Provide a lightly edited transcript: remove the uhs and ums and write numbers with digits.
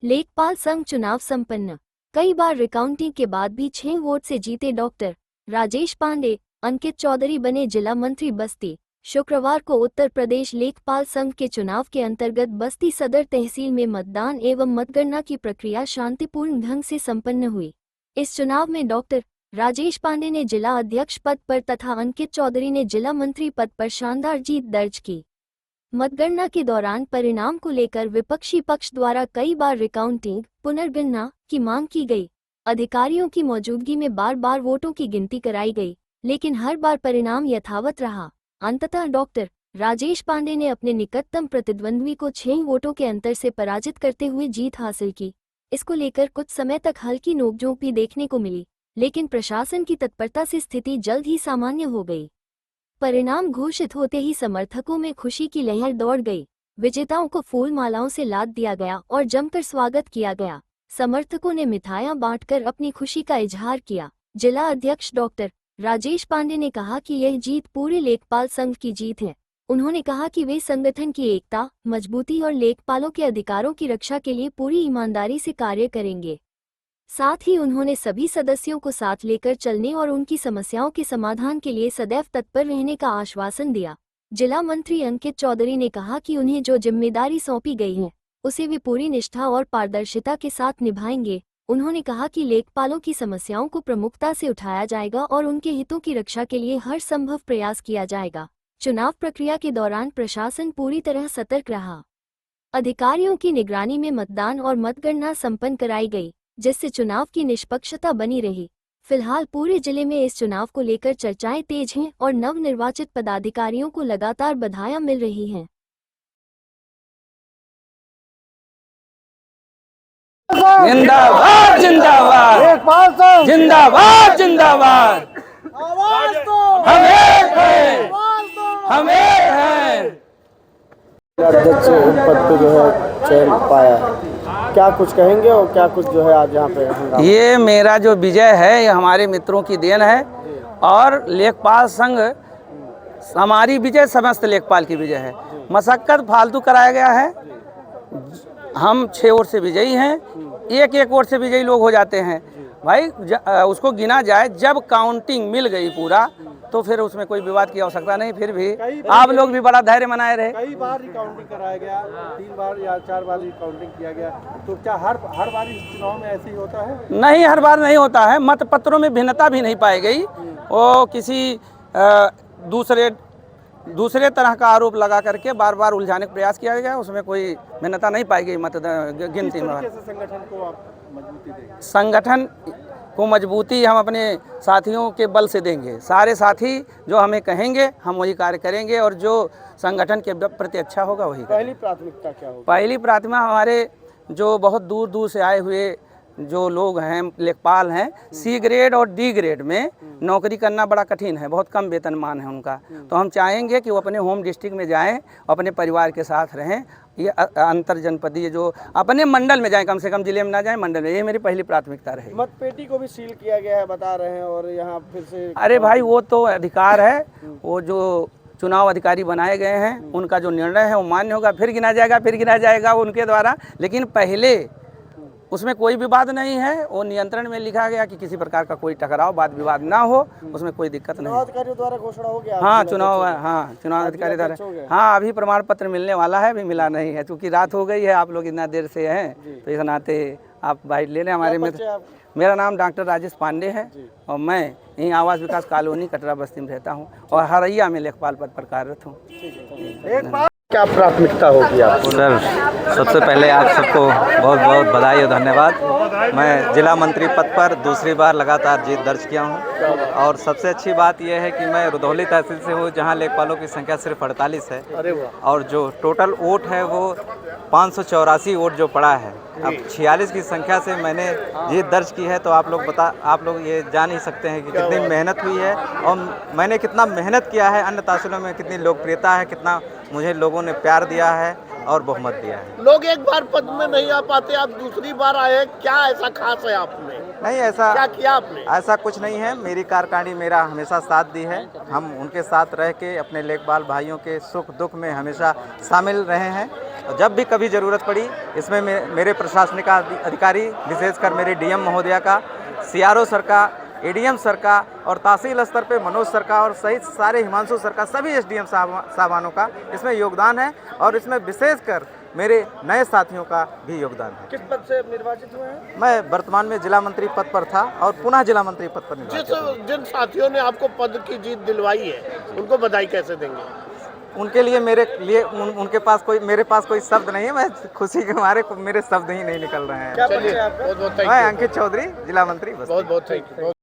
लेखपाल संघ चुनाव संपन्न। कई बार रिकाउंटिंग के बाद भी 6 वोट से जीते डॉक्टर राजेश पांडे, अंकित चौधरी बने जिला मंत्री बस्ती। शुक्रवार को उत्तर प्रदेश लेखपाल संघ के चुनाव के अंतर्गत बस्ती सदर तहसील में मतदान एवं मतगणना की प्रक्रिया शांतिपूर्ण ढंग से संपन्न हुई। इस चुनाव में डॉक्टर राजेश पांडे ने जिला अध्यक्ष पद पर तथा अंकित चौधरी ने जिला मंत्री पद पर शानदार जीत दर्ज की। मतगणना के दौरान परिणाम को लेकर विपक्षी पक्ष द्वारा कई बार रिकाउंटिंग, पुनर्गणना की मांग की गई। अधिकारियों की मौजूदगी में बार बार वोटों की गिनती कराई गई, लेकिन हर बार परिणाम यथावत रहा। अंततः डॉक्टर राजेश पांडे ने अपने निकटतम प्रतिद्वंद्वी को 6 वोटों के अंतर से पराजित करते हुए जीत हासिल की। इसको लेकर कुछ समय तक हल्की नोकझोंक भी देखने को मिली, लेकिन प्रशासन की तत्परता से स्थिति जल्द ही सामान्य हो गई। परिणाम घोषित होते ही समर्थकों में खुशी की लहर दौड़ गई। विजेताओं को फूल मालाओं से लाद दिया गया और जमकर स्वागत किया गया। समर्थकों ने मिठाइयां बांटकर अपनी खुशी का इजहार किया। जिला अध्यक्ष डॉक्टर राजेश पांडे ने कहा कि यह जीत पूरे लेखपाल संघ की जीत है। उन्होंने कहा कि वे संगठन की एकता, मजबूती और लेखपालों के अधिकारों की रक्षा के लिए पूरी ईमानदारी से कार्य करेंगे। साथ ही उन्होंने सभी सदस्यों को साथ लेकर चलने और उनकी समस्याओं के समाधान के लिए सदैव तत्पर रहने का आश्वासन दिया। जिला मंत्री अंकित चौधरी ने कहा कि उन्हें जो जिम्मेदारी सौंपी गई है उसे वे पूरी निष्ठा और पारदर्शिता के साथ निभाएंगे। उन्होंने कहा कि लेखपालों की समस्याओं को प्रमुखता से उठाया जाएगा और उनके हितों की रक्षा के लिए हर संभव प्रयास किया जाएगा। चुनाव प्रक्रिया के दौरान प्रशासन पूरी तरह सतर्क रहा। अधिकारियों की निगरानी में मतदान और मतगणना संपन्न कराई गई, जिससे चुनाव की निष्पक्षता बनी रही। फिलहाल पूरे जिले में इस चुनाव को लेकर चर्चाएं तेज हैं और नवनिर्वाचित पदाधिकारियों को लगातार बधाइयां मिल रही हैं। जिंदाबाद जिंदाबाद जिंदाबाद जिंदाबाद। हम एक हैं, हम एक हैं। अध्यक्ष पद पे जो है चयन पाया है, क्या कुछ कहेंगे और क्या कुछ जो है आज यहाँ पे हंगामा? ये मेरा जो विजय है ये हमारे मित्रों की देन है और लेखपाल संघ हमारी विजय समस्त लेखपाल की विजय है। मशक्कत फालतू कराया गया है। हम 6 वोट से विजयी हैं। एक वोट से विजयी लोग हो जाते हैं भाई। उसको गिना जाए, जब काउंटिंग मिल गई पूरा तो फिर उसमें कोई विवाद की आवश्यकता नहीं। फिर भी आप लोग भी बड़ा धैर्य बनाए रहे। कई बार रिकाउंटिंग कराया गया, 3 बार या 4 बार रिकाउंटिंग किया गया, तो क्या हर बार इस चुनाव में ऐसे ही होता है? नहीं, हर बार नहीं होता है। मत पत्रों में भिन्नता भी नहीं पाई गई। वो किसी दूसरे तरह का आरोप लगा करके बार बार उलझाने का प्रयास किया गया। उसमें कोई भिन्नता नहीं पाई गई मत गिनती में। संगठन को आप मजबूती देंगे? संगठन को मजबूती हम अपने साथियों के बल से देंगे। सारे साथी जो हमें कहेंगे हम वही कार्य करेंगे और जो संगठन के प्रति अच्छा होगा वही। पहली प्राथमिकता क्या होगी? पहली प्राथमिकता हमारे जो बहुत दूर दूर से आए हुए जो लोग हैं, लेखपाल हैं, C ग्रेड और D ग्रेड में नौकरी करना बड़ा कठिन है, बहुत कम वेतनमान है उनका। तो हम चाहेंगे कि वो अपने होम डिस्ट्रिक्ट में जाएं, अपने परिवार के साथ रहें। ये अंतर जनपदीय जो अपने मंडल में जाएं, कम से कम जिले में ना जाएं, मंडल में। ये मेरी पहली प्राथमिकता रहेगी। मतपेटी को भी सील किया गया है बता रहे हैं, और यहाँ फिर से अरे भाई, वो तो अधिकार है। वो जो चुनाव अधिकारी बनाए गए हैं उनका जो निर्णय है वो मान्य होगा। फिर गिना जाएगा उनके द्वारा। लेकिन पहले उसमें कोई विवाद नहीं है। वो नियंत्रण में लिखा गया कि किसी प्रकार का कोई टकराव, वाद विवाद ना हो, उसमें कोई दिक्कत नहीं है। अधिकारियों द्वारा घोषणा हो गया? हाँ, चुनाव अधिकारी द्वारा। हाँ, अभी प्रमाण पत्र मिलने वाला है, अभी मिला नहीं है क्योंकि रात हो गई है। आप लोग इतना देर से हैं तो इस नाते आप बाइट ले लें हमारे मित्र। मेरा नाम डॉक्टर राजेश पांडे है और मैं यहीं आवास विकास कॉलोनी कटरा बस्ती में रहता हूँ और हरैया में लेखपाल पद पर कार्यरत हूँ। क्या प्राथमिकता होगी आपको? सर, सबसे पहले आप सबको बहुत बहुत बधाई और धन्यवाद। मैं जिला मंत्री पद पर दूसरी बार लगातार जीत दर्ज किया हूं और सबसे अच्छी बात यह है कि मैं रुधौली तहसील से हूं, जहां लेखपालों की संख्या सिर्फ 48 है। अरे वाह। और जो टोटल वोट है वो 584 वोट जो पड़ा है। अब 46 की संख्या से मैंने जीत दर्ज की है, तो आप लोग ये जान ही सकते हैं कि कितनी मेहनत हुई है और मैंने कितना मेहनत किया है। अन्य तहसीलों में कितनी लोकप्रियता है, कितना मुझे लोगों ने प्यार दिया है और बहुमत दिया है। लोग एक बार पद में नहीं आ पाते, आप दूसरी बार आए, क्या ऐसा खास है आपने? नहीं, ऐसा क्या किया आपने? ऐसा कुछ नहीं है। मेरी कार्यकारिणी मेरा हमेशा साथ दी है। हम उनके साथ रह के अपने लेखपाल भाइयों के सुख दुख में हमेशा शामिल रहे हैं। और जब भी कभी ज़रूरत पड़ी इसमें मेरे प्रशासनिक अधिकारी, विशेषकर मेरे डीएम महोदया का, सीआरओ सर का, एडीएम सर का और तहसील स्तर पे मनोज सर का और सहित सारे हिमांशु सर का, सभी एसडीएम साहबानों का इसमें योगदान है। और इसमें विशेषकर मेरे नए साथियों का भी योगदान है। किस पद से निर्वाचित हुए हैं? मैं वर्तमान में जिला मंत्री पद पर था और पुनः जिला मंत्री पद पर निर्वाचित हूं। जिन साथियों ने आपको पद की जीत दिलवाई है, उनको बधाई कैसे देंगे? उनके लिए उनके पास मेरे पास कोई शब्द नहीं है। मैं खुशी के मारे मेरे शब्द ही नहीं निकल रहे हैं। क्या परिचय आपका? मैं अंकित चौधरी, जिला मंत्री बस्ती। बहुत बहुत थैंक यू।